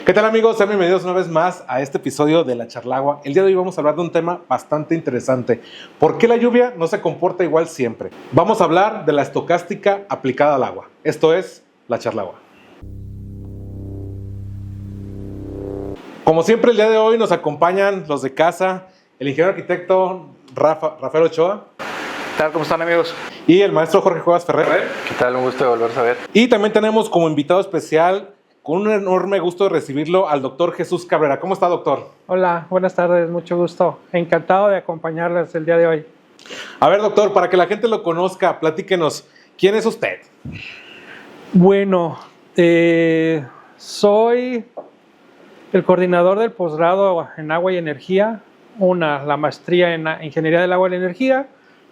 ¿Qué tal, amigos? Sean bienvenidos una vez más a este episodio de La Charlagua. El día de hoy vamos a hablar de un tema bastante interesante. ¿Por qué la lluvia no se comporta igual siempre? Vamos a hablar de la estocástica aplicada al agua. Esto es La Charlagua. Como siempre, el día de hoy nos acompañan los de casa, el ingeniero arquitecto Rafael Ochoa. ¿Qué tal? ¿Cómo están, amigos? Y el maestro Jorge Cuevas Ferrer. ¿Qué tal? Un gusto de volverse a ver. Y también tenemos como invitado especial, con un enorme gusto de recibirlo, al doctor Jesús Cabrera. ¿Cómo está, doctor? Hola, buenas tardes, mucho gusto. Encantado de acompañarles el día de hoy. A ver, doctor, para que la gente lo conozca, platíquenos, ¿quién es usted? Bueno, soy el coordinador del posgrado en Agua y Energía, la maestría en Ingeniería del Agua y la Energía,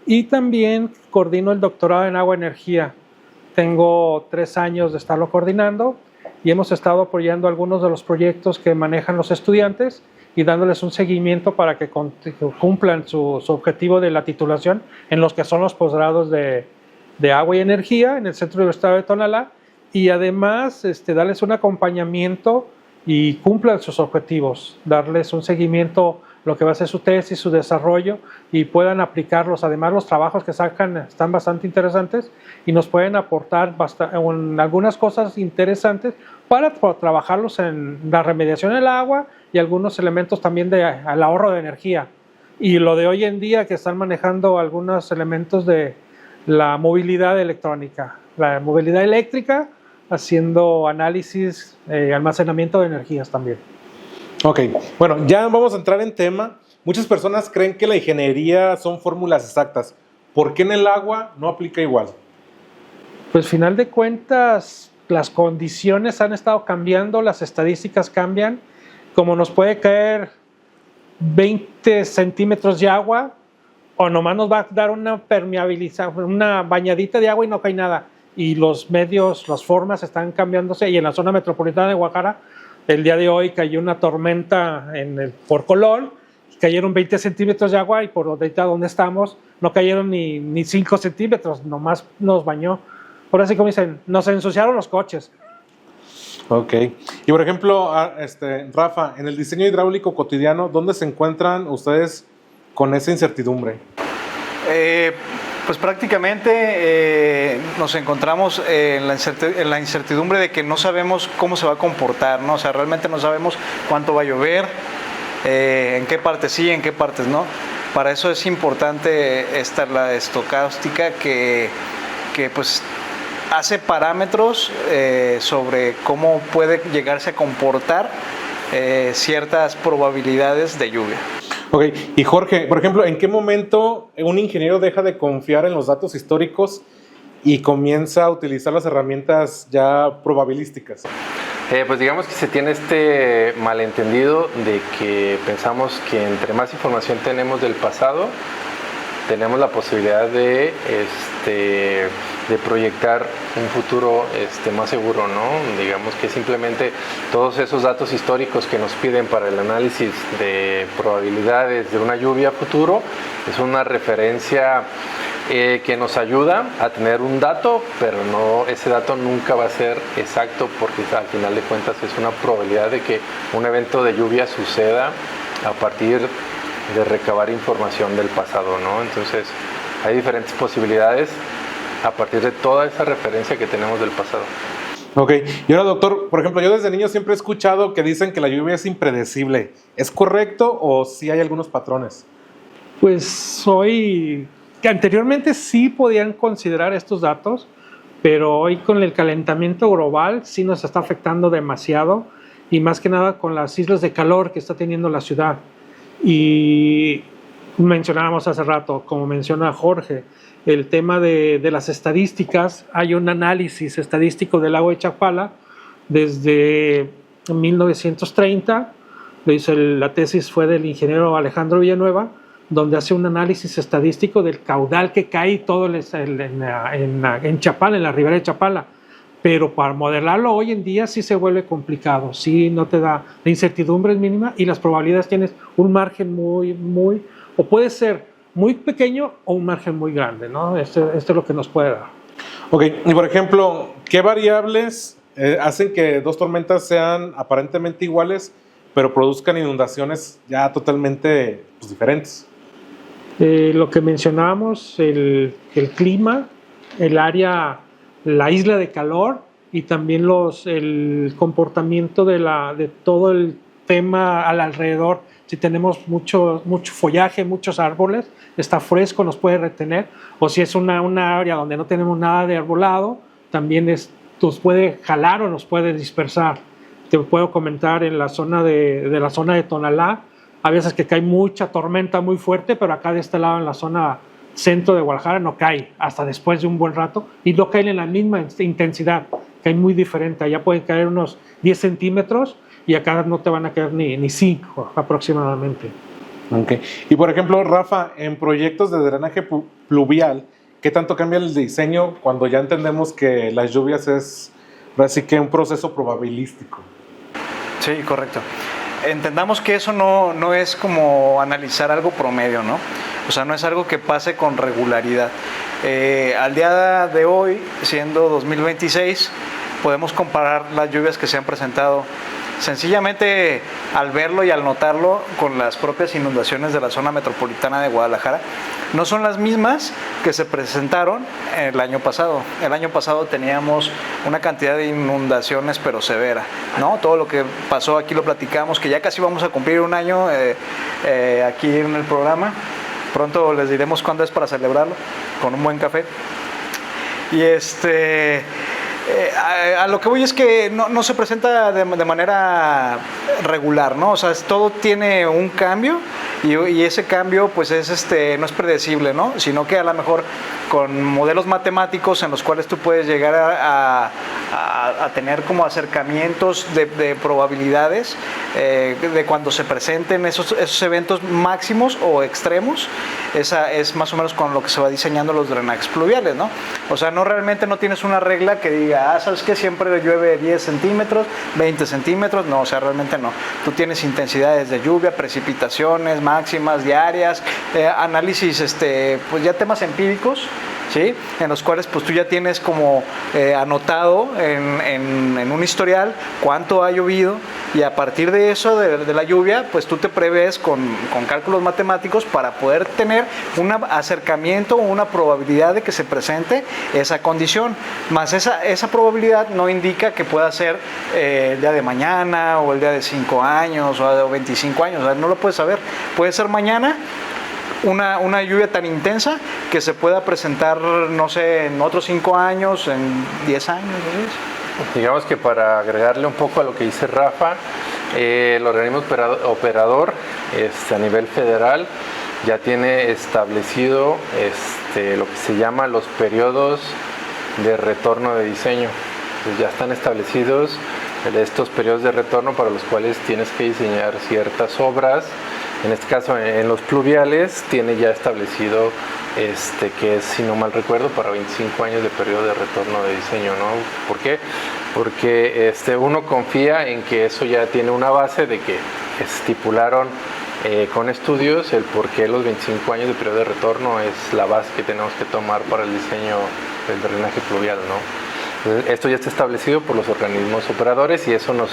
y también coordino el doctorado en Agua y Energía. Tengo 3 años de estarlo coordinando y hemos estado apoyando algunos de los proyectos que manejan los estudiantes y dándoles un seguimiento para que cumplan su objetivo de la titulación en los que son los posgrados de Agua y Energía en el Centro Universitario de Tonalá, y además darles un acompañamiento y cumplan sus objetivos, darles un seguimiento, lo que va a ser su tesis, su desarrollo, y puedan aplicarlos. Además, los trabajos que sacan están bastante interesantes y nos pueden aportar algunas cosas interesantes para trabajarlos en la remediación del agua y algunos elementos también al ahorro de energía. Y lo de hoy en día, que están manejando algunos elementos de la movilidad electrónica, la movilidad eléctrica, haciendo análisis, almacenamiento de energías también. Ok, bueno, ya vamos a entrar en tema. Muchas personas creen que la ingeniería son fórmulas exactas. ¿Por qué en el agua no aplica igual? Pues, final de cuentas, las condiciones han estado cambiando, las estadísticas cambian. Como nos puede caer 20 centímetros de agua, o nomás nos va a dar una bañadita de agua y no cae nada. Y los medios, las formas están cambiándose, y en la zona metropolitana de Guadalajara, el día de hoy cayó una tormenta por Colón, cayeron 20 centímetros de agua, y por ahorita donde estamos no cayeron ni 5 centímetros, nomás nos bañó. Ahora sí, como dicen, nos ensuciaron los coches. Ok. Y por ejemplo, Rafa, en el diseño hidráulico cotidiano, ¿dónde se encuentran ustedes con esa incertidumbre? Pues prácticamente nos encontramos en la incertidumbre de que no sabemos cómo se va a comportar, ¿no? O sea, realmente no sabemos cuánto va a llover, en qué partes sí, en qué partes no. Para eso es importante la estocástica que pues hace parámetros sobre cómo puede llegarse a comportar ciertas probabilidades de lluvia. Ok, y Jorge, por ejemplo, ¿en qué momento un ingeniero deja de confiar en los datos históricos y comienza a utilizar las herramientas ya probabilísticas? Pues digamos que se tiene este malentendido de que pensamos que entre más información tenemos del pasado, tenemos la posibilidad de proyectar un futuro más seguro, ¿no? Digamos que simplemente todos esos datos históricos que nos piden para el análisis de probabilidades de una lluvia futuro es una referencia que nos ayuda a tener un dato, pero ese dato nunca va a ser exacto, porque al final de cuentas es una probabilidad de que un evento de lluvia suceda a partir de recabar información del pasado, ¿no? Entonces hay diferentes posibilidades a partir de toda esa referencia que tenemos del pasado. Ok, y ahora, doctor, por ejemplo, yo desde niño siempre he escuchado que dicen que la lluvia es impredecible. ¿Es correcto o sí hay algunos patrones? Pues que anteriormente sí podían considerar estos datos, pero hoy con el calentamiento global sí nos está afectando demasiado, y más que nada con las islas de calor que está teniendo la ciudad. Y mencionábamos hace rato, como menciona Jorge, el tema de las estadísticas. Hay un análisis estadístico del lago de Chapala desde 1930. La tesis fue del ingeniero Alejandro Villanueva, donde hace un análisis estadístico del caudal que cae todo en Chapala, en la ribera de Chapala. Pero para modelarlo hoy en día sí se vuelve complicado, sí no te da, la incertidumbre es mínima y las probabilidades tienes un margen o puede ser muy pequeño o un margen muy grande, ¿no? Esto es lo que nos puede dar. Ok, y por ejemplo, ¿qué variables hacen que dos tormentas sean aparentemente iguales, pero produzcan inundaciones ya totalmente pues, diferentes. Lo que mencionábamos, el clima, el área, la isla de calor y también el comportamiento de todo el tema al alrededor. Si tenemos mucho follaje, muchos árboles, está fresco, nos puede retener. O si es una área donde no tenemos nada de arbolado, también nos puede jalar o nos puede dispersar. Te puedo comentar en la zona de Tonalá, a veces que cae mucha tormenta muy fuerte, pero acá de este lado en la zona centro de Guadalajara no cae hasta después de un buen rato y no cae en la misma intensidad, cae muy diferente. Allá pueden caer unos 10 centímetros y acá no te van a caer ni 5 aproximadamente. Okay. Y por ejemplo, Rafa, en proyectos de drenaje pluvial, ¿qué tanto cambia el diseño cuando ya entendemos que las lluvias es así que un proceso probabilístico? Sí, correcto. Entendamos que eso no es como analizar algo promedio, ¿no? O sea, no es algo que pase con regularidad. Al día de hoy, siendo 2026, podemos comparar las lluvias que se han presentado sencillamente al verlo y al notarlo con las propias inundaciones de la zona metropolitana de Guadalajara. No son las mismas que se presentaron el año pasado. El año pasado teníamos una cantidad de inundaciones pero severa, ¿no? Todo lo que pasó aquí lo platicamos, que ya casi vamos a cumplir un año aquí en el programa. Pronto les diremos cuándo es para celebrarlo, con un buen café. Y a lo que voy es que no se presenta de manera regular, ¿no? O sea, todo tiene un cambio y ese cambio pues no es predecible, ¿no? Sino que a lo mejor con modelos matemáticos en los cuales tú puedes llegar a tener como acercamientos de probabilidades de cuando se presenten esos eventos máximos o extremos. Esa es más o menos con lo que se va diseñando los drenajes pluviales, ¿no? O sea, realmente no tienes una regla que diga, ¿sabes qué? Siempre llueve 10 centímetros, 20 centímetros. No, o sea, realmente no. Tú tienes intensidades de lluvia, precipitaciones máximas, diarias, análisis, pues ya temas empíricos, ¿sí? En los cuales pues tú ya tienes como anotado en un historial cuánto ha llovido y a partir de eso, de la lluvia, pues tú te prevés con cálculos matemáticos para poder tener un acercamiento o una probabilidad de que se presente esa condición. Más esa probabilidad no indica que pueda ser el día de mañana o el día de 5 años o 25 años, o sea, no lo puedes saber. Puede ser mañana una lluvia tan intensa que se pueda presentar, no sé, en otros 5 años, en 10 años, ¿no? Digamos que para agregarle un poco a lo que dice Rafa, el organismo operador a nivel federal ya tiene establecido lo que se llama los periodos de retorno de diseño. Entonces ya están establecidos estos periodos de retorno para los cuales tienes que diseñar ciertas obras. En este caso, en los pluviales, tiene ya establecido que es, si no mal recuerdo, para 25 años de periodo de retorno de diseño, ¿no? ¿Por qué? Porque uno confía en que eso ya tiene una base de que estipularon con estudios el por qué los 25 años de periodo de retorno es la base que tenemos que tomar para el diseño del drenaje pluvial, ¿no? Entonces, esto ya está establecido por los organismos operadores y eso nos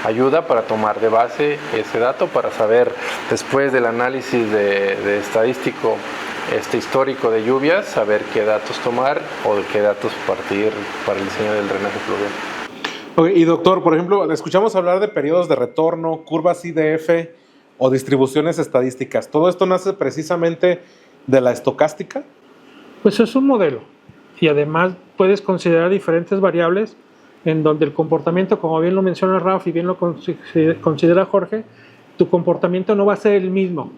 ayuda para tomar de base ese dato para saber, después del análisis de estadístico histórico de lluvias, saber qué datos tomar o de qué datos partir para el diseño del drenaje fluvial. Okay, y doctor, por ejemplo, escuchamos hablar de periodos de retorno, curvas IDF o distribuciones estadísticas. ¿Todo esto nace precisamente de la estocástica? Pues es un modelo y además puedes considerar diferentes variables en donde el comportamiento, como bien lo menciona Rafa y bien lo considera Jorge, tu comportamiento no va a ser el mismo.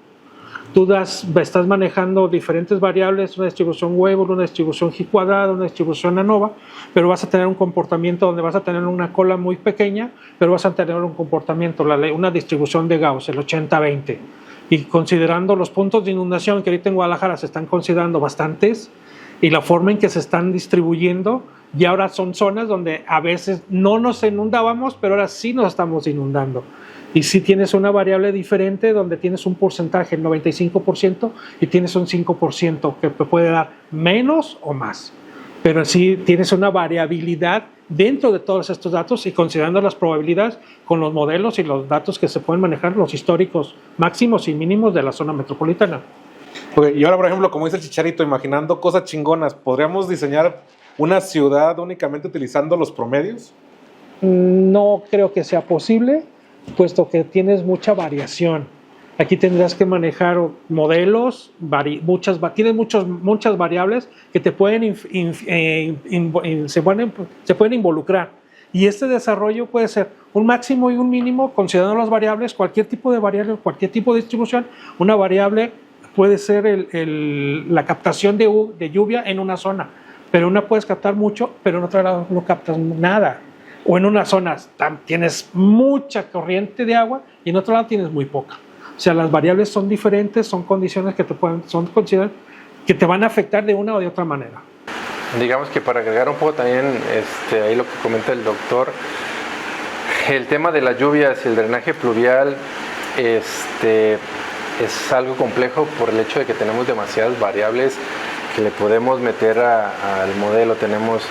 Tú estás manejando diferentes variables, una distribución Weibull, una distribución G cuadrada, una distribución ANOVA, pero vas a tener un comportamiento donde vas a tener una cola muy pequeña, pero vas a tener un comportamiento, una distribución de Gauss, el 80-20. Y considerando los puntos de inundación que ahorita en Guadalajara se están considerando bastantes, y la forma en que se están distribuyendo, y ahora son zonas donde a veces no nos inundábamos, pero ahora sí nos estamos inundando. Y si tienes una variable diferente donde tienes un porcentaje, el 95%, y tienes un 5% que te puede dar menos o más. Pero sí tienes una variabilidad dentro de todos estos datos y considerando las probabilidades con los modelos y los datos que se pueden manejar, los históricos máximos y mínimos de la zona metropolitana. Okay, y ahora, por ejemplo, como dice el Chicharito, imaginando cosas chingonas, ¿podríamos diseñar una ciudad únicamente utilizando los promedios? No creo que sea posible, puesto que tienes mucha variación. Aquí tendrás que manejar modelos, tienes muchas variables que te pueden se pueden involucrar. Y este desarrollo puede ser un máximo y un mínimo, considerando las variables, cualquier tipo de variable, cualquier tipo de distribución. Una variable puede ser la captación de lluvia en una zona, pero una puedes captar mucho, pero en otra lado no captas nada. O en una zona tienes mucha corriente de agua y en otro lado tienes muy poca. O sea, las variables son diferentes, son condiciones que que te van a afectar de una o de otra manera. Digamos que para agregar un poco también ahí lo que comenta el doctor, el tema de las lluvias y el drenaje pluvial es algo complejo por el hecho de que tenemos demasiadas variables que le podemos meter al modelo. Tenemos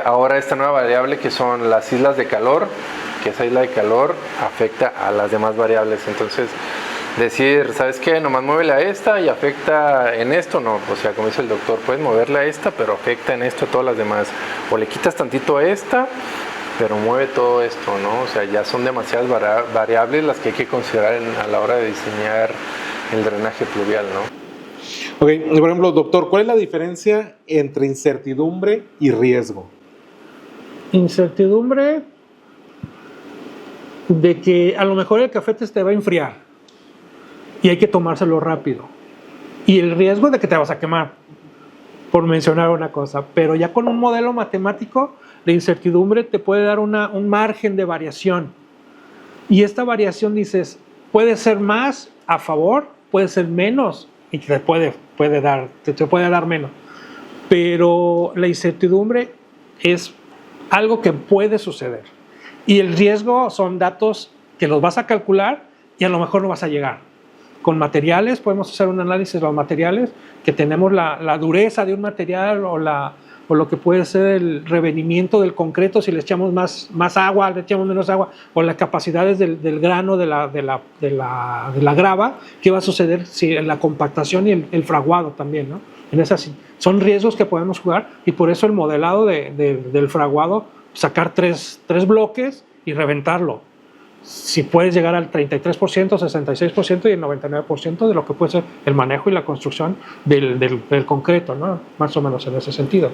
ahora esta nueva variable que son las islas de calor, que esa isla de calor afecta a las demás variables. Entonces, decir, ¿sabes qué? Nomás muévele a esta y afecta en esto, no. O sea, como dice el doctor, puedes moverle a esta, pero afecta en esto a todas las demás. O le quitas tantito a esta, pero mueve todo esto, ¿no? O sea, ya son demasiadas variables las que hay que considerar a la hora de diseñar el drenaje pluvial, ¿no? Ok, por ejemplo, doctor, ¿cuál es la diferencia entre incertidumbre y riesgo? Incertidumbre de que a lo mejor el café te va a enfriar y hay que tomárselo rápido. Y el riesgo de que te vas a quemar, por mencionar una cosa. Pero ya con un modelo matemático, la incertidumbre te puede dar un margen de variación. Y esta variación, dices, puede ser más a favor, puede ser menos, y te puede dar menos. Pero la incertidumbre es algo que puede suceder. Y el riesgo son datos que los vas a calcular y a lo mejor no vas a llegar. Con materiales podemos hacer un análisis de los materiales, que tenemos la dureza de un material o lo que puede ser el revenimiento del concreto, si le echamos más agua, le echamos menos agua, o las capacidades del grano de la grava, qué va a suceder si la compactación y el fraguado también, ¿no? Son riesgos que podemos jugar, y por eso el modelado del fraguado, sacar tres bloques y reventarlo. Si puedes llegar al 33%, 66% y el 99% de lo que puede ser el manejo y la construcción del concreto, ¿no? Más o menos en ese sentido.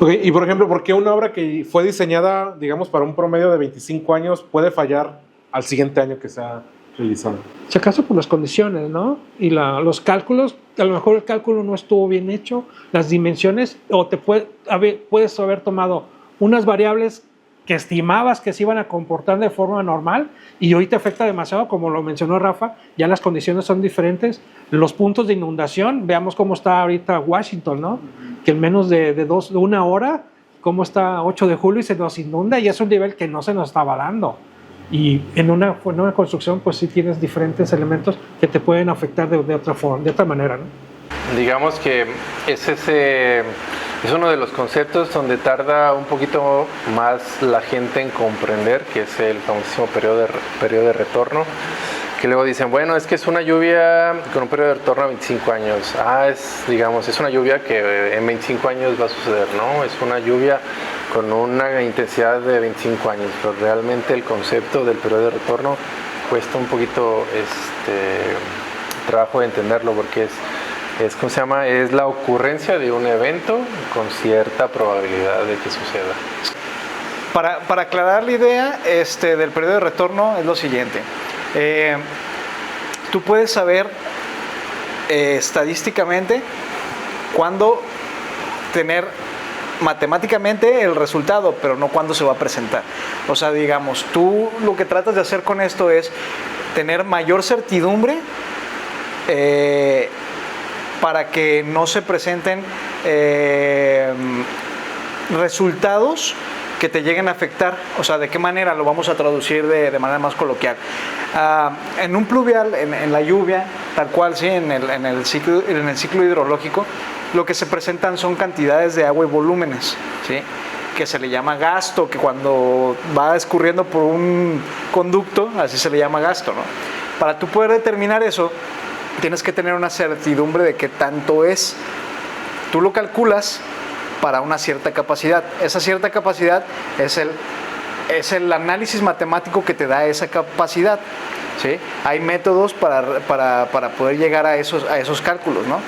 Okay, y por ejemplo, ¿por qué una obra que fue diseñada, digamos, para un promedio de 25 años puede fallar al siguiente año que sea realizado? Si acaso por las condiciones, ¿no? Y los cálculos, a lo mejor el cálculo no estuvo bien hecho, las dimensiones, o puedes haber tomado unas variables que estimabas que se iban a comportar de forma normal y hoy te afecta demasiado, como lo mencionó Rafa, ya las condiciones son diferentes. Los puntos de inundación, veamos cómo está ahorita Washington, ¿no? Que en menos de una hora, cómo está 8 de julio y se nos inunda, y es un nivel que no se nos estaba dando. Y en una construcción, pues sí tienes diferentes elementos que te pueden afectar de otra forma, de otra manera, ¿no? Digamos que es uno de los conceptos donde tarda un poquito más la gente en comprender, que es el famosísimo periodo de retorno, que luego dicen, bueno, es que es una lluvia con un periodo de retorno a 25 años. Es una lluvia que en 25 años va a suceder, ¿no? Es una lluvia con una intensidad de 25 años, pero realmente el concepto del periodo de retorno cuesta un poquito trabajo de entenderlo, porque ¿cómo se llama? Es la ocurrencia de un evento con cierta probabilidad de que suceda. Para aclarar la idea del periodo de retorno es lo siguiente. Tú puedes saber estadísticamente cuándo tener matemáticamente el resultado, pero no cuándo se va a presentar. O sea, digamos, tú lo que tratas de hacer con esto es tener mayor certidumbre para que no se presenten resultados que te lleguen a afectar. O sea, ¿de qué manera lo vamos a traducir de manera más coloquial? En un pluvial, en la lluvia, tal cual, sí, en el ciclo hidrológico, lo que se presentan son cantidades de agua y volúmenes, ¿sí? que se le llama gasto, que cuando va escurriendo por un conducto, así se le llama gasto, ¿no? Para tú poder determinar eso, tienes que tener una certidumbre de qué tanto es. Tú lo calculas para una cierta capacidad. Esa cierta capacidad es el análisis matemático que te da esa capacidad, ¿sí? Hay métodos para poder llegar a esos cálculos, ¿no?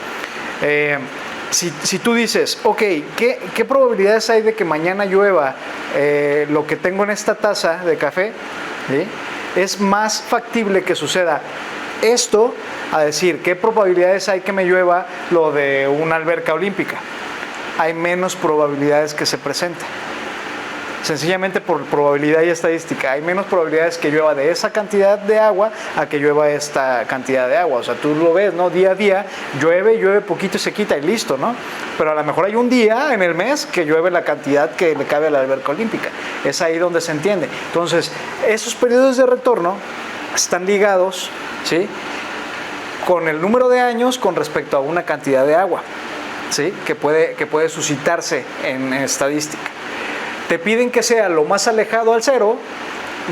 Si tú dices, ok, ¿qué probabilidades hay de que mañana llueva lo que tengo en esta taza de café? ¿Sí? Es más factible que suceda esto a decir, ¿qué probabilidades hay que me llueva lo de una alberca olímpica? Hay menos probabilidades que se presente. Sencillamente por probabilidad y estadística. Hay menos probabilidades que llueva de esa cantidad de agua a que llueva esta cantidad de agua. O sea, tú lo ves, ¿no? Día a día, llueve poquito y se quita y listo, ¿no? Pero a lo mejor hay un día en el mes que llueve la cantidad que le cabe a la alberca olímpica. Es ahí donde se entiende. Entonces, esos periodos de retorno están ligados, ¿sí?, con el número de años con respecto a una cantidad de agua, ¿sí?, que puede suscitarse en estadística. Te piden que sea lo más alejado al cero,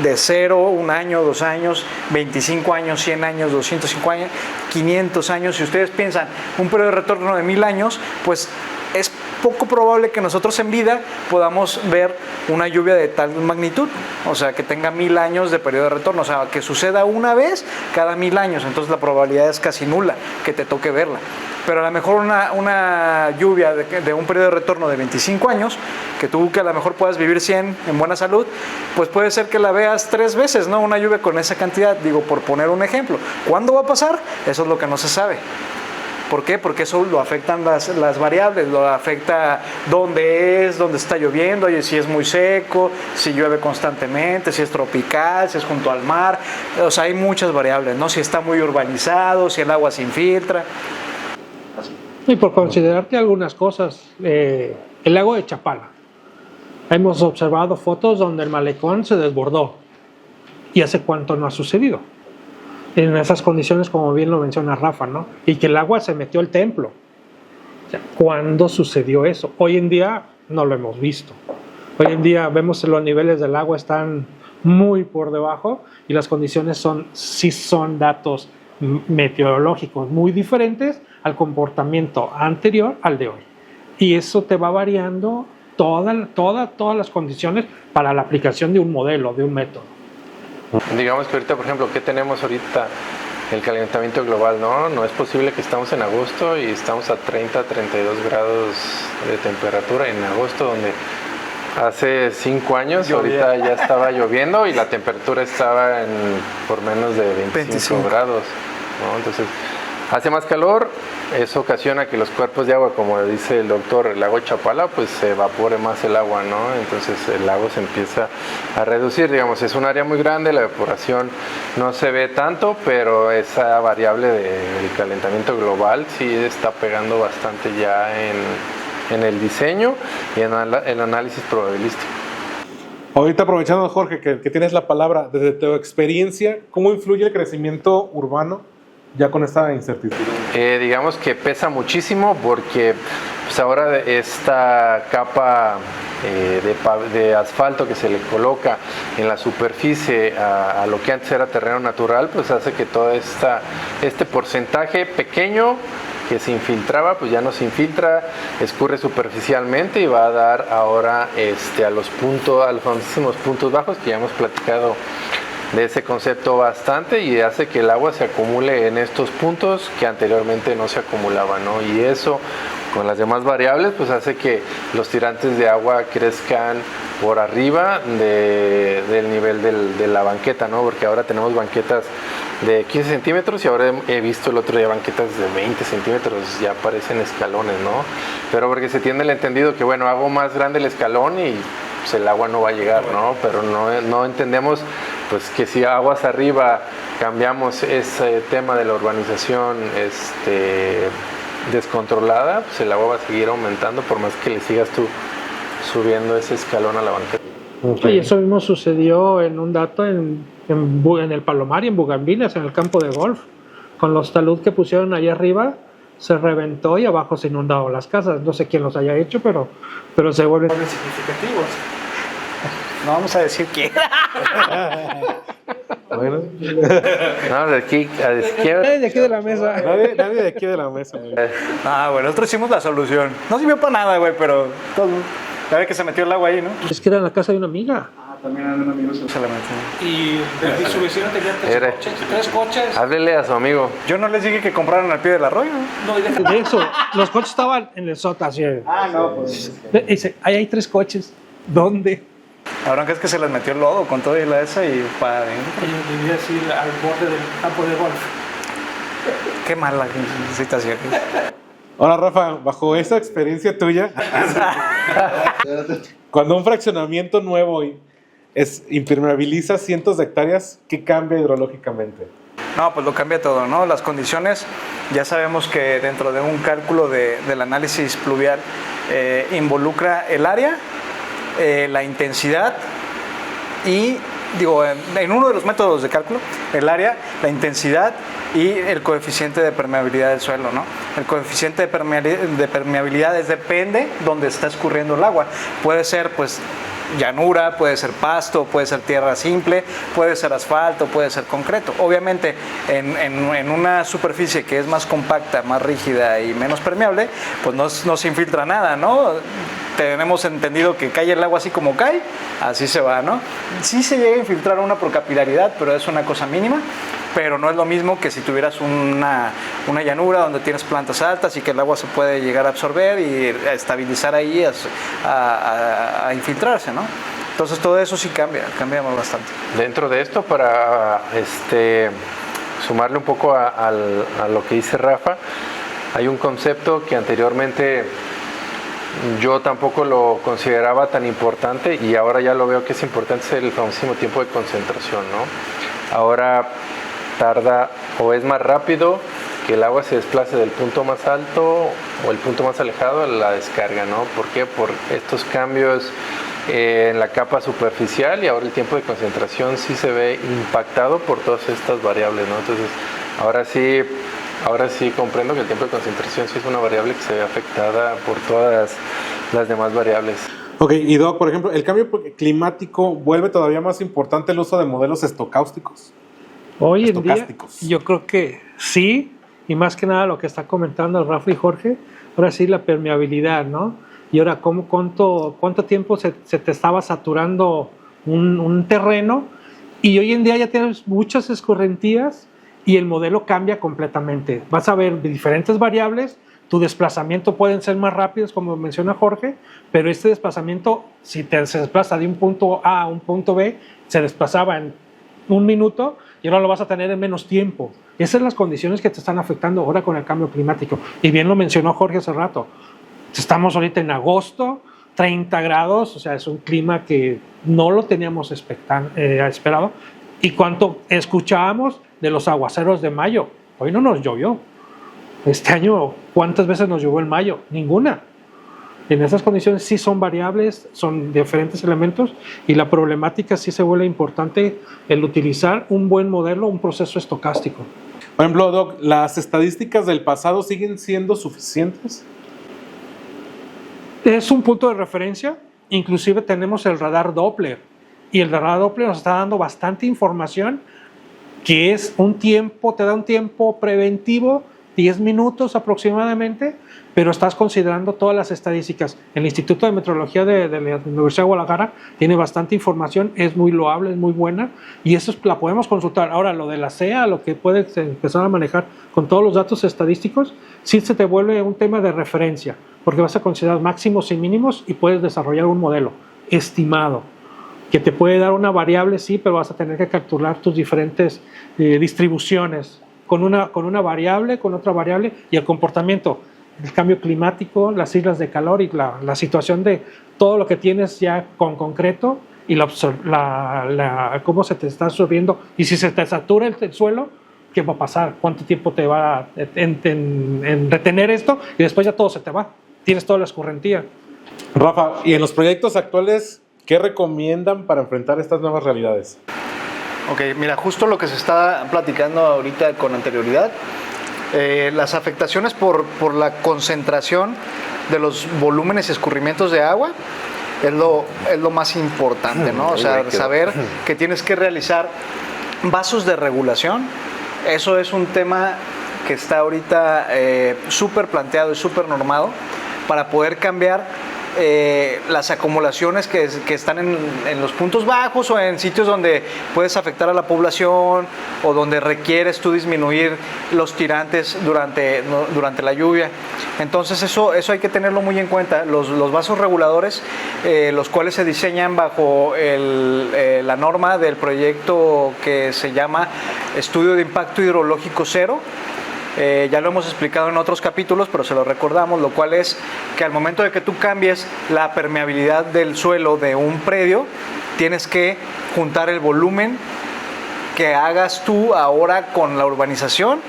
de 0, 1 año, 2 años, 25 años, 100 años, 205 años, 500 años. Si ustedes piensan un periodo de retorno de 1000 años, pues es poco probable que nosotros en vida podamos ver una lluvia de tal magnitud, o sea, que tenga 1000 años de periodo de retorno, o sea, que suceda una vez cada 1000 años, entonces la probabilidad es casi nula que te toque verla. Pero a lo mejor una lluvia de un periodo de retorno de 25 años, que a lo mejor puedas vivir 100 en buena salud, pues puede ser que la veas 3 veces, ¿no? Una lluvia con esa cantidad, digo, por poner un ejemplo. ¿Cuándo va a pasar? Eso es lo que no se sabe. ¿Por qué? Porque eso lo afectan las variables, lo afecta dónde está lloviendo, si es muy seco, si llueve constantemente, si es tropical, si es junto al mar. O sea, hay muchas variables, ¿no? Si está muy urbanizado, si el agua se infiltra. Y por considerarte algunas cosas, el lago de Chapala. Hemos observado fotos donde el malecón se desbordó. ¿Y hace cuánto no ha sucedido? En esas condiciones, como bien lo menciona Rafa, ¿no? Y que el agua se metió al templo. O sea, ¿cuándo sucedió eso? Hoy en día no lo hemos visto. Hoy en día vemos que los niveles del agua están muy por debajo y las condiciones sí son datos meteorológicos muy diferentes al comportamiento anterior al de hoy. Y eso te va variando todas las condiciones para la aplicación de un modelo, de un método. Digamos que ahorita, por ejemplo, ¿qué tenemos ahorita? El calentamiento global, ¿no? No es posible que estamos en agosto y estamos a 30, 32 grados de temperatura en agosto, donde hace 5 años ahorita ya estaba lloviendo y la temperatura estaba por menos de 25 grados, ¿no? Entonces, hace más calor, eso ocasiona que los cuerpos de agua, como dice el doctor, el lago Chapala, pues se evapore más el agua, ¿no? Entonces el lago se empieza a reducir, digamos, es un área muy grande, la evaporación no se ve tanto, pero esa variable del calentamiento global sí está pegando bastante ya en el diseño y en el análisis probabilístico. Ahorita aprovechando, Jorge, que tienes la palabra, desde tu experiencia, ¿cómo influye el crecimiento urbano ya con esta incertidumbre? Digamos que pesa muchísimo porque pues ahora esta capa de asfalto que se le coloca en la superficie a lo que antes era terreno natural, pues hace que todo este porcentaje pequeño que se infiltraba, pues ya no se infiltra, escurre superficialmente y va a dar ahora a los famosísimos puntos bajos que ya hemos platicado de ese concepto bastante, y hace que el agua se acumule en estos puntos que anteriormente no se acumulaban, ¿no? Y eso con las demás variables pues hace que los tirantes de agua crezcan por arriba del nivel de la banqueta, ¿no? Porque ahora tenemos banquetas de 15 centímetros y ahora he visto el otro día banquetas de 20 centímetros, ya parecen escalones, ¿no? Pero porque se tiene el entendido que, bueno, hago más grande el escalón y pues el agua no va a llegar, ¿no? Pero no entendemos pues que si aguas arriba cambiamos ese tema de la urbanización descontrolada, pues el agua va a seguir aumentando por más que le sigas tú subiendo ese escalón a la banqueta. Okay. Y eso mismo sucedió en un dato en el Palomar y en Bugambilias, en el campo de golf, con los talud que pusieron ahí arriba. se reventó y abajo se inundaron las casas. No sé quién los haya hecho, pero se vuelven significativos. No vamos a decir quién. Bueno, No, de aquí a la izquierda. De aquí de la mesa. nadie de aquí de la mesa. Bueno, nosotros hicimos la solución. No sirvió para nada, güey, pero todo. Ya ve que se metió el agua ahí, ¿no? Es que era en la casa de una amiga. También a un amigo se la metió. Y su vecino tenía Era. tres coches. Háblele a su amigo. Yo no les dije que compraran al pie del arroyo. No, de eso, los coches estaban en el sótano. Así. No, pues. Dice, ahí hay 3 coches. ¿Dónde? La bronca es que se les metió el lodo con todo y la esa y para adentro. Yo vivía así al borde del campo de golf. Qué mala situación. Ahora, Rafa, bajo esa experiencia tuya, cuando un fraccionamiento nuevo impermeabiliza cientos de hectáreas, ¿qué cambia hidrológicamente? No, pues lo cambia todo, ¿no? Las condiciones, ya sabemos que dentro de un cálculo del análisis pluvial involucra el área, la intensidad y, en uno de los métodos de cálculo, el área, la intensidad y el coeficiente de permeabilidad del suelo, ¿no? El coeficiente de permeabilidad depende donde está escurriendo el agua. Puede ser, pues, llanura, puede ser pasto, puede ser tierra simple, puede ser asfalto, puede ser concreto. Obviamente, en una superficie que es más compacta, más rígida y menos permeable, pues no se infiltra nada, ¿no? Tenemos entendido que cae el agua así como cae, así se va, ¿no? Sí se llega a infiltrar una por capilaridad, pero es una cosa mínima, pero no es lo mismo que si tuvieras una llanura donde tienes plantas altas y que el agua se puede llegar a absorber y a estabilizar ahí, a infiltrarse, ¿no? Entonces todo eso sí cambia bastante. Dentro de esto, para sumarle un poco a lo que dice Rafa, hay un concepto que anteriormente yo tampoco lo consideraba tan importante y ahora ya lo veo que es importante, es el famosísimo tiempo de concentración, ¿no? Ahora tarda o es más rápido que el agua se desplace del punto más alto o el punto más alejado a la descarga, ¿no? ¿Por qué? Por estos cambios en la capa superficial y ahora el tiempo de concentración sí se ve impactado por todas estas variables, ¿no? Entonces, ahora sí comprendo que el tiempo de concentración sí es una variable que se ve afectada por todas las demás variables. Ok, y Doc, por ejemplo, ¿el cambio climático vuelve todavía más importante el uso de modelos estocásticos? Hoy en día, yo creo que sí, y más que nada lo que está comentando Rafa y Jorge, ahora sí la permeabilidad, ¿no? Y ahora, ¿cuánto tiempo se te estaba saturando un terreno? Y hoy en día ya tienes muchas escorrentías y el modelo cambia completamente. Vas a ver diferentes variables, tu desplazamiento pueden ser más rápidos, como menciona Jorge, pero este desplazamiento, si se desplaza de un punto A a un punto B, se desplazaba en 1 minuto y ahora lo vas a tener en menos tiempo. Esas son las condiciones que te están afectando ahora con el cambio climático. Y bien lo mencionó Jorge hace rato. Estamos ahorita en agosto, 30 grados, o sea, es un clima que no lo teníamos esperado. Y cuánto escuchábamos de los aguaceros de mayo. Hoy no nos llovió. Este año, ¿cuántas veces nos llovió en mayo? Ninguna. En esas condiciones sí son variables, son diferentes elementos y la problemática sí se vuelve importante el utilizar un buen modelo, un proceso estocástico. Por ejemplo, Doc, ¿las estadísticas del pasado siguen siendo suficientes? Es un punto de referencia, inclusive tenemos el radar Doppler y el radar Doppler nos está dando bastante información que es te da un tiempo preventivo, 10 minutos aproximadamente, pero estás considerando todas las estadísticas. El Instituto de Meteorología de la Universidad de Guadalajara tiene bastante información, es muy loable, es muy buena y eso la podemos consultar. Ahora, lo de la CEA, lo que puedes empezar a manejar con todos los datos estadísticos, sí se te vuelve un tema de referencia, porque vas a considerar máximos y mínimos y puedes desarrollar un modelo estimado que te puede dar una variable, sí, pero vas a tener que calcular tus diferentes distribuciones con una variable, con otra variable y el comportamiento, el cambio climático, las islas de calor y la situación de todo lo que tienes ya con concreto y cómo se te está absorbiendo y si se te satura el suelo, ¿qué va a pasar? ¿Cuánto tiempo te va en retener esto? Y después ya todo se te va. Tienes toda la escorrentía. Rafa, ¿y en los proyectos actuales qué recomiendan para enfrentar estas nuevas realidades? Ok, mira, justo lo que se está platicando ahorita con anterioridad Las afectaciones por la concentración de los volúmenes y escurrimientos de agua es lo más importante, ¿no? O sea, saber que tienes que realizar vasos de regulación. Eso es un tema que está ahorita súper planteado y súper normado para poder cambiar las acumulaciones que están en los puntos bajos o en sitios donde puedes afectar a la población o donde requieres tú disminuir los tirantes durante la lluvia. Entonces eso hay que tenerlo muy en cuenta. Los vasos reguladores, los cuales se diseñan bajo la norma del proyecto que se llama Estudio de Impacto Hidrológico Cero. Ya lo hemos explicado en otros capítulos, pero se lo recordamos, lo cual es que al momento de que tú cambies la permeabilidad del suelo de un predio, tienes que juntar el volumen que hagas tú ahora con la urbanización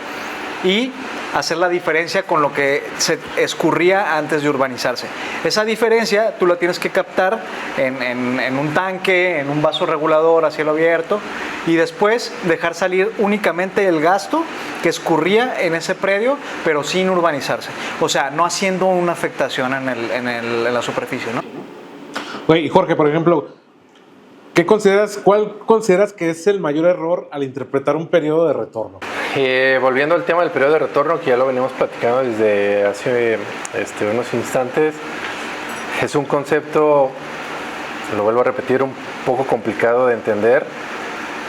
y hacer la diferencia con lo que se escurría antes de urbanizarse. Esa diferencia tú la tienes que captar en un tanque, en un vaso regulador a cielo abierto, y después dejar salir únicamente el gasto que escurría en ese predio, pero sin urbanizarse. O sea, no haciendo una afectación en la superficie, ¿no? Oye, y Jorge, por ejemplo, ¿cuál consideras que es el mayor error al interpretar un periodo de retorno? Volviendo al tema del periodo de retorno, que ya lo venimos platicando desde hace unos instantes, es un concepto, lo vuelvo a repetir, un poco complicado de entender.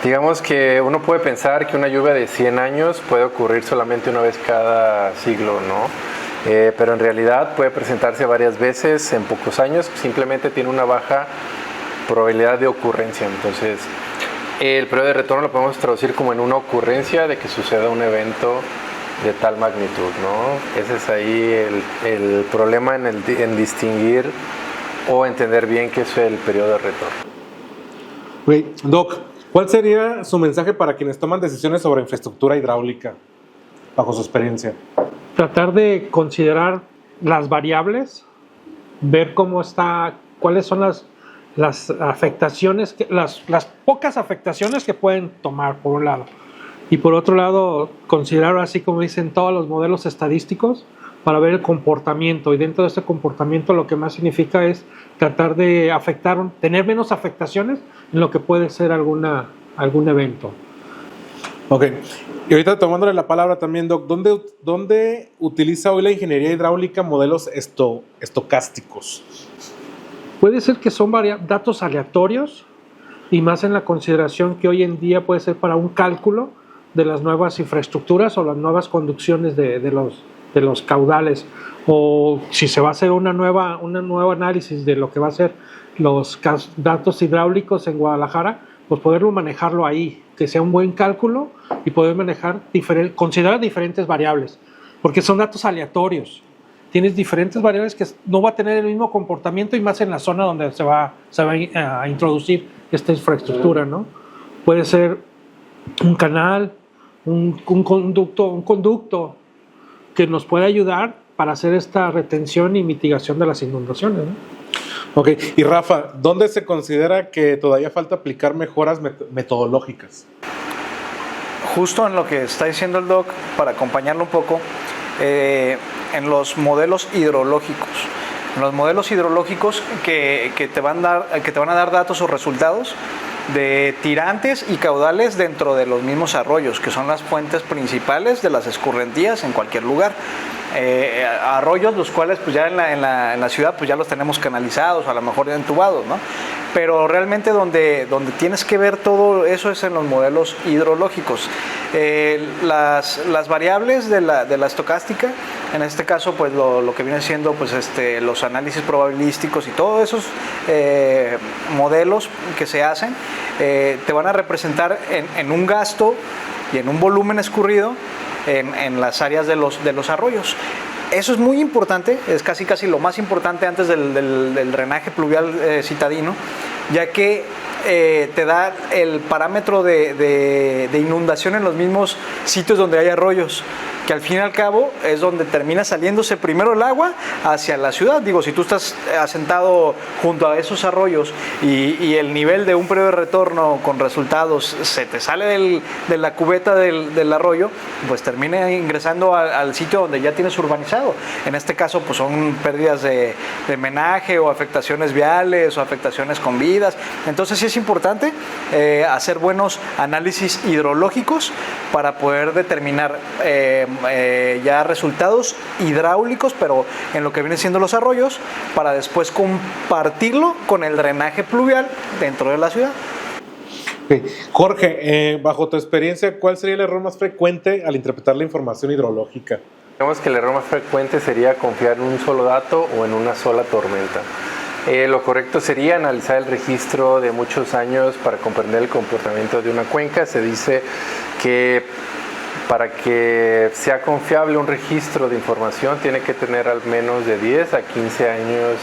Digamos que uno puede pensar que una lluvia de 100 años puede ocurrir solamente una vez cada siglo, ¿no? Pero en realidad puede presentarse varias veces en pocos años, simplemente tiene una baja probabilidad de ocurrencia. Entonces, el periodo de retorno lo podemos traducir como en una ocurrencia de que suceda un evento de tal magnitud, ¿no? Ese es ahí el problema en distinguir o entender bien qué es el periodo de retorno. Oye, Doc, ¿cuál sería su mensaje para quienes toman decisiones sobre infraestructura hidráulica, bajo su experiencia? Tratar de considerar las variables, ver cuáles son las afectaciones, las pocas afectaciones que pueden tomar, por un lado. Y por otro lado, considerar, así como dicen, todos los modelos estadísticos para ver el comportamiento. Y dentro de ese comportamiento lo que más significa es tratar de tener menos afectaciones en lo que puede ser algún evento. Ok. Y ahorita tomándole la palabra también, Doc, ¿dónde utiliza hoy la ingeniería hidráulica modelos estocásticos? Puede ser que son datos aleatorios y más en la consideración que hoy en día puede ser para un cálculo de las nuevas infraestructuras o las nuevas conducciones de los caudales, o si se va a hacer un nuevo análisis de lo que va a ser los datos hidráulicos en Guadalajara, pues poderlo manejarlo ahí, que sea un buen cálculo y poder considerar diferentes variables, porque son datos aleatorios. Tienes diferentes variables que no va a tener el mismo comportamiento, y más en la zona donde se va a introducir esta infraestructura, ¿no? Puede ser un canal, un conducto que nos puede ayudar para hacer esta retención y mitigación de las inundaciones, ¿no? Ok, y Rafa, ¿dónde se considera que todavía falta aplicar mejoras metodológicas? Justo en lo que está diciendo el Doc, para acompañarlo un poco, en los modelos hidrológicos. En los modelos hidrológicos que te van a dar datos o resultados de tirantes y caudales dentro de los mismos arroyos, que son las fuentes principales de las escurrentías en cualquier lugar. Arroyos los cuales pues ya en la ciudad pues ya los tenemos canalizados, a lo mejor ya entubados, ¿no? Pero realmente donde tienes que ver todo eso es en los modelos hidrológicos. Las variables de la estocástica, en este caso pues lo que viene siendo pues los análisis probabilísticos y todos esos modelos que se hacen, te van a representar en un gasto y en un volumen escurrido en las áreas de los arroyos. Eso es muy importante, es casi lo más importante antes del drenaje pluvial citadino, ya que te da el parámetro de inundación en los mismos sitios donde hay arroyos, que al fin y al cabo es donde termina saliéndose primero el agua hacia la ciudad. Digo, si tú estás asentado junto a esos arroyos y el nivel de un periodo de retorno con resultados se te sale de la cubeta del arroyo, pues termina ingresando al sitio donde ya tienes urbanizado. En este caso, pues son pérdidas de drenaje o afectaciones viales o afectaciones con vidas. Entonces sí es importante hacer buenos análisis hidrológicos para poder determinar ya resultados hidráulicos, pero en lo que vienen siendo los arroyos, para después compartirlo con el drenaje pluvial dentro de la ciudad. Okay. Jorge, bajo tu experiencia, ¿cuál sería el error más frecuente al interpretar la información hidrológica? Digamos que el error más frecuente sería confiar en un solo dato o en una sola tormenta. Lo correcto sería analizar el registro de muchos años para comprender el comportamiento de una cuenca. Se dice que para que sea confiable un registro de información tiene que tener al menos de 10 a 15 años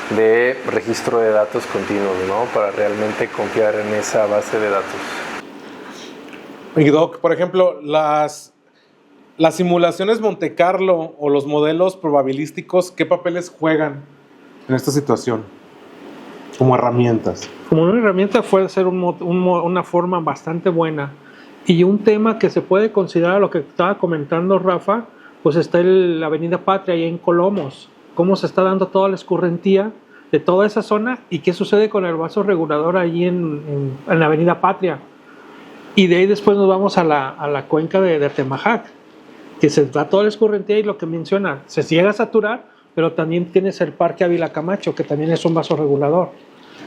de registro de datos continuos, ¿no? Para realmente confiar en esa base de datos. Y Doc, por ejemplo, las simulaciones Monte Carlo o los modelos probabilísticos, ¿qué papeles juegan en esta situación como herramientas? Como una herramienta puede ser una forma bastante buena. Y un tema que se puede considerar, lo que estaba comentando Rafa, pues está la Avenida Patria ahí en Colomos. Cómo se está dando toda la escorrentía de toda esa zona y qué sucede con el vaso regulador ahí en la Avenida Patria. Y de ahí después nos vamos a la cuenca de Temajac, que se da toda la escorrentía y lo que menciona, se llega a saturar, pero también tienes el Parque Ávila Camacho, que también es un vaso regulador.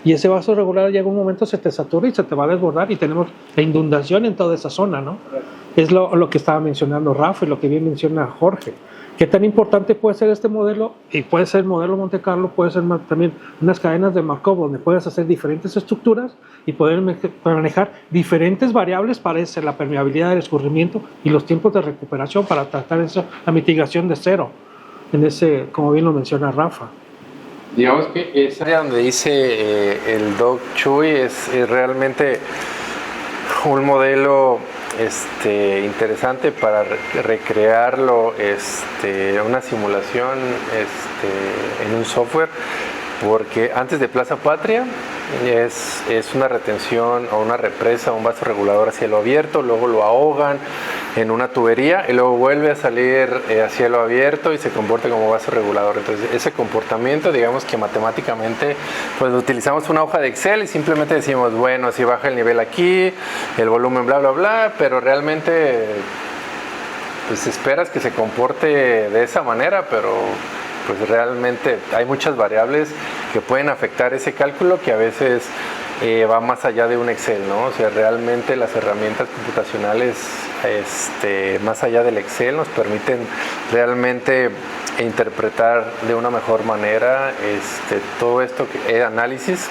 Y ese vaso regular llega un momento, se te satura y se te va a desbordar y tenemos la inundación en toda esa zona, ¿no? Es lo que estaba mencionando Rafa y lo que bien menciona Jorge. ¿Qué tan importante puede ser este modelo? Y puede ser el modelo Monte Carlo, puede ser también unas cadenas de Markov donde puedes hacer diferentes estructuras y poder manejar diferentes variables para la permeabilidad del escurrimiento y los tiempos de recuperación para tratar la mitigación de cero, como bien lo menciona Rafa. Digamos que esa área donde dice el Doc Chuy es realmente un modelo interesante para recrearlo, una simulación en un software, porque antes de Plaza Patria es una retención o una represa, un vaso regulador a cielo abierto, luego lo ahogan en una tubería y luego vuelve a salir a cielo abierto y se comporta como vaso regulador. Entonces ese comportamiento, digamos que matemáticamente, pues utilizamos una hoja de Excel y simplemente decimos, bueno, si baja el nivel aquí, el volumen bla bla bla, pero realmente pues esperas que se comporte de esa manera, pero pues realmente hay muchas variables que pueden afectar ese cálculo que a veces va más allá de un Excel, ¿no? O sea, realmente las herramientas computacionales más allá del Excel nos permiten realmente interpretar de una mejor manera todo esto, análisis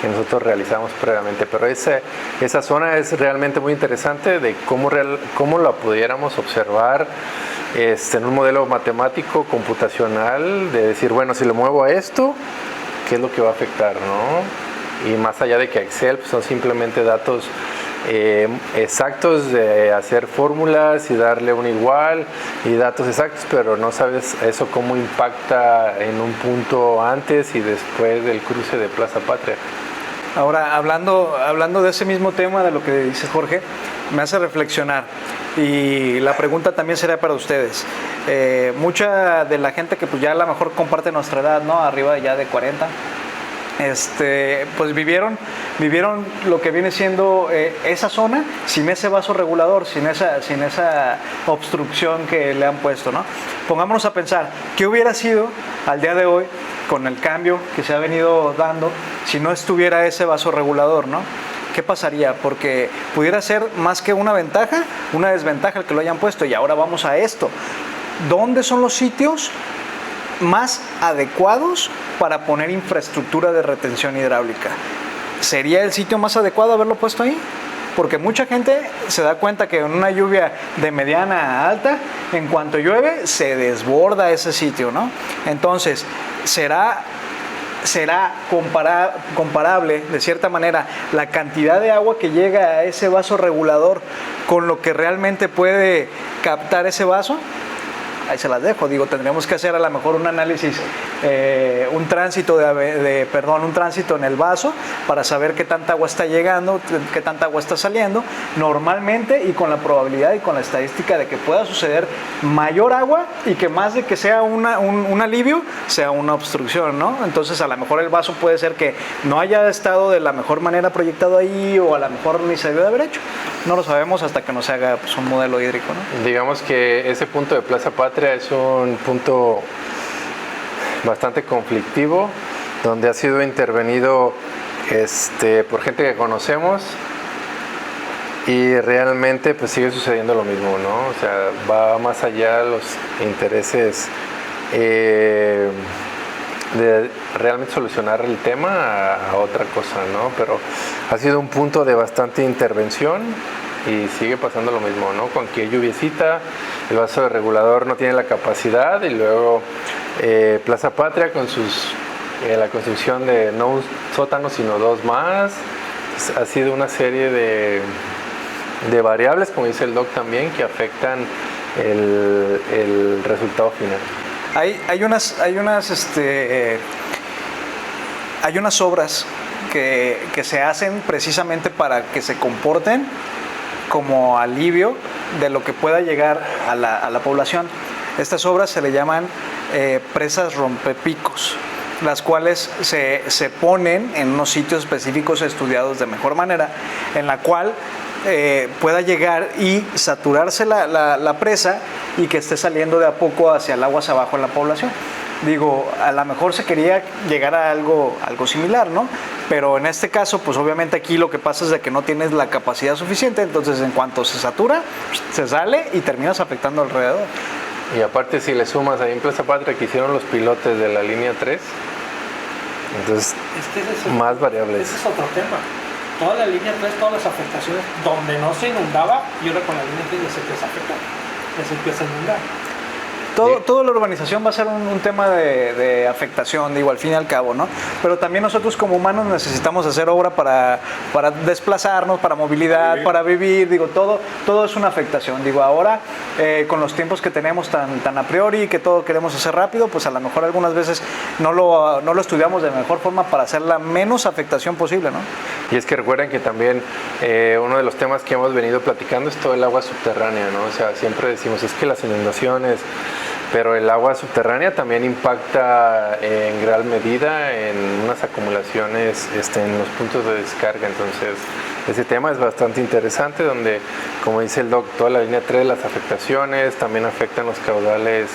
que nosotros realizamos previamente, pero esa zona es realmente muy interesante de cómo la pudiéramos observar en un modelo matemático computacional, de decir, bueno, si lo muevo a esto, ¿qué es lo que va a afectar, no? Y más allá de que Excel pues, son simplemente datos exactos de hacer fórmulas y darle un igual y datos exactos, pero no sabes eso cómo impacta en un punto antes y después del cruce de Plaza Patria. Ahora, hablando de ese mismo tema, de lo que dice Jorge, me hace reflexionar y la pregunta también sería para ustedes. Mucha de la gente que pues ya a lo mejor comparte nuestra edad, ¿no? Arriba ya de 40, pues vivieron lo que viene siendo esa zona sin ese vaso regulador, sin esa obstrucción que le han puesto, ¿no? Pongámonos a pensar, ¿qué hubiera sido al día de hoy con el cambio que se ha venido dando si no estuviera ese vaso regulador, ¿no? ¿Qué pasaría? Porque pudiera ser más que una ventaja, una desventaja el que lo hayan puesto. Y ahora vamos a esto. ¿Dónde son los sitios más adecuados para poner infraestructura de retención hidráulica? ¿Sería el sitio más adecuado haberlo puesto ahí? Porque mucha gente se da cuenta que en una lluvia de mediana a alta, en cuanto llueve, se desborda ese sitio, ¿no? Entonces, ¿será será comparable, de cierta manera, la cantidad de agua que llega a ese vaso regulador con lo que realmente puede captar ese vaso. Ahí se las dejo. Digo, tendríamos que hacer a lo mejor un análisis, un tránsito un tránsito en el vaso para saber qué tanta agua está llegando, qué tanta agua está saliendo. Normalmente, y con la probabilidad y con la estadística de que pueda suceder mayor agua y que más de que sea un alivio, sea una obstrucción, ¿no? Entonces, a lo mejor el vaso puede ser que no haya estado de la mejor manera proyectado ahí, o a lo mejor ni se debió de haber hecho. No lo sabemos hasta que no se haga, pues, un modelo hídrico, ¿no? Digamos que ese punto de Plaza Patria es un punto bastante conflictivo, donde ha sido intervenido por gente que conocemos, y realmente pues sigue sucediendo lo mismo, ¿no? O sea, va más allá los intereses de realmente solucionar el tema a otra cosa, ¿no? Pero ha sido un punto de bastante intervención y sigue pasando lo mismo, ¿no? Con que lluviecita, el vaso de regulador no tiene la capacidad, y luego Plaza Patria con la construcción de no un sótano sino dos más. Ha sido una serie de variables, como dice el doc también, que afectan el resultado final. Hay unas obras que se hacen precisamente para que se comporten como alivio de lo que pueda llegar a la población. Estas obras se le llaman presas rompepicos, las cuales se ponen en unos sitios específicos estudiados de mejor manera, en la cual pueda llegar y saturarse la presa y que esté saliendo de a poco hacia el agua hacia abajo en la población. Digo, a lo mejor se quería llegar a algo similar, ¿no? Pero en este caso, pues obviamente aquí lo que pasa es de que no tienes la capacidad suficiente, entonces en cuanto se satura, se sale y terminas afectando alrededor. Y aparte, si le sumas ahí en Plaza Patria que hicieron los pilotes de la línea 3, entonces más variables. Ese es otro tema. Toda la línea 3, todas las afectaciones, donde no se inundaba, y ahora con la línea 3 ya se empieza a afectar, ya se empieza a inundar. Toda la urbanización va a ser un tema de afectación, digo, al fin y al cabo, ¿no? Pero también nosotros como humanos necesitamos hacer obra para desplazarnos, para movilidad, para vivir, digo, todo es una afectación. Digo, ahora con los tiempos que tenemos tan a priori, que todo queremos hacer rápido, pues a lo mejor algunas veces no lo estudiamos de mejor forma para hacer la menos afectación posible, ¿no? Y es que recuerden que también uno de los temas que hemos venido platicando es todo el agua subterránea, ¿no? O sea, siempre decimos, es que las inundaciones, pero el agua subterránea también impacta en gran medida en unas acumulaciones en los puntos de descarga. Entonces, ese tema es bastante interesante, donde, como dice el doc, toda la línea 3, las afectaciones, también afectan los caudales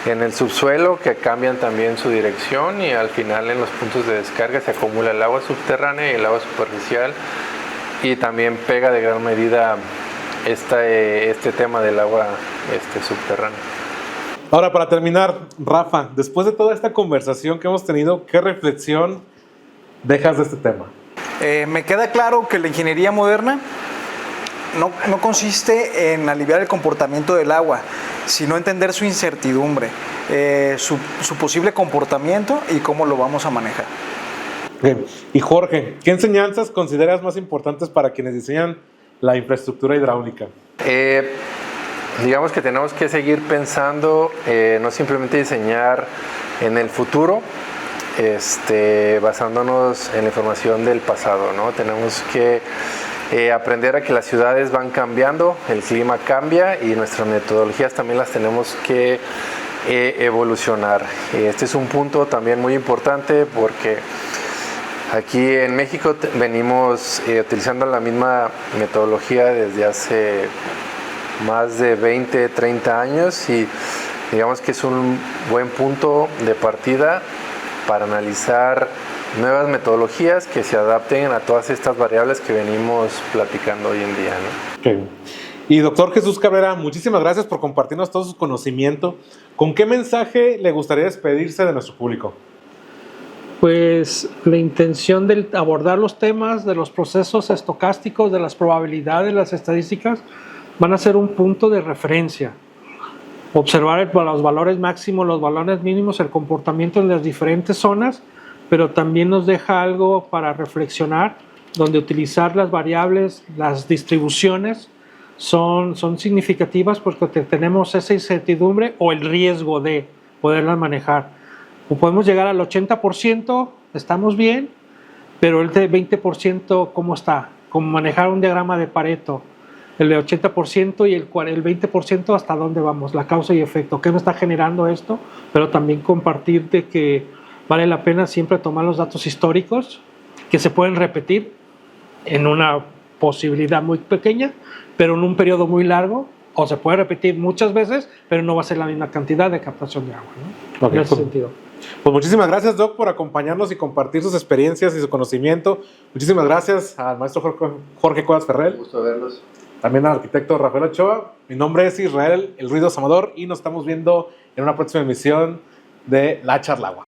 en el subsuelo, que cambian también su dirección, y al final en los puntos de descarga se acumula el agua subterránea y el agua superficial, y también pega de gran medida este tema del agua subterránea. Ahora, para terminar, Rafa, después de toda esta conversación que hemos tenido, ¿qué reflexión dejas de este tema? Me queda claro que la ingeniería moderna no consiste en aliviar el comportamiento del agua, sino entender su incertidumbre, su posible comportamiento y cómo lo vamos a manejar. Okay. Y Jorge, ¿qué enseñanzas consideras más importantes para quienes diseñan la infraestructura hidráulica? Digamos que tenemos que seguir pensando, no simplemente diseñar en el futuro, basándonos en la información del pasado, ¿no? Tenemos que aprender a que las ciudades van cambiando, el clima cambia, y nuestras metodologías también las tenemos que evolucionar. Este es un punto también muy importante, porque aquí en México venimos utilizando la misma metodología desde hace más de 20, 30 años, y digamos que es un buen punto de partida para analizar nuevas metodologías que se adapten a todas estas variables que venimos platicando hoy en día, ¿no? Okay. Y doctor Jesús Cabrera, muchísimas gracias por compartirnos todo su conocimiento. ¿Con qué mensaje le gustaría despedirse de nuestro público? Pues la intención de abordar los temas de los procesos estocásticos, de las probabilidades, las estadísticas, van a ser un punto de referencia. Observar los valores máximos, los valores mínimos, el comportamiento en las diferentes zonas, pero también nos deja algo para reflexionar, donde utilizar las variables, las distribuciones son significativas porque tenemos esa incertidumbre o el riesgo de poderlas manejar. O podemos llegar al 80%, estamos bien, pero el de 20%, ¿cómo está? Como manejar un diagrama de Pareto, el de 80% y el 20% hasta dónde vamos, la causa y efecto, qué me está generando esto, pero también compartir de que vale la pena siempre tomar los datos históricos que se pueden repetir en una posibilidad muy pequeña, pero en un periodo muy largo, o se puede repetir muchas veces, pero no va a ser la misma cantidad de captación de agua, ¿no? Okay, en ese sentido. Pues muchísimas gracias, Doc, por acompañarnos y compartir sus experiencias y su conocimiento. Muchísimas gracias al maestro Jorge Cuevas Ferrer. Un gusto verlos. También al arquitecto Rafael Ochoa. Mi nombre es Israel El Ruido Amador y nos estamos viendo en una próxima emisión de La Charlagua.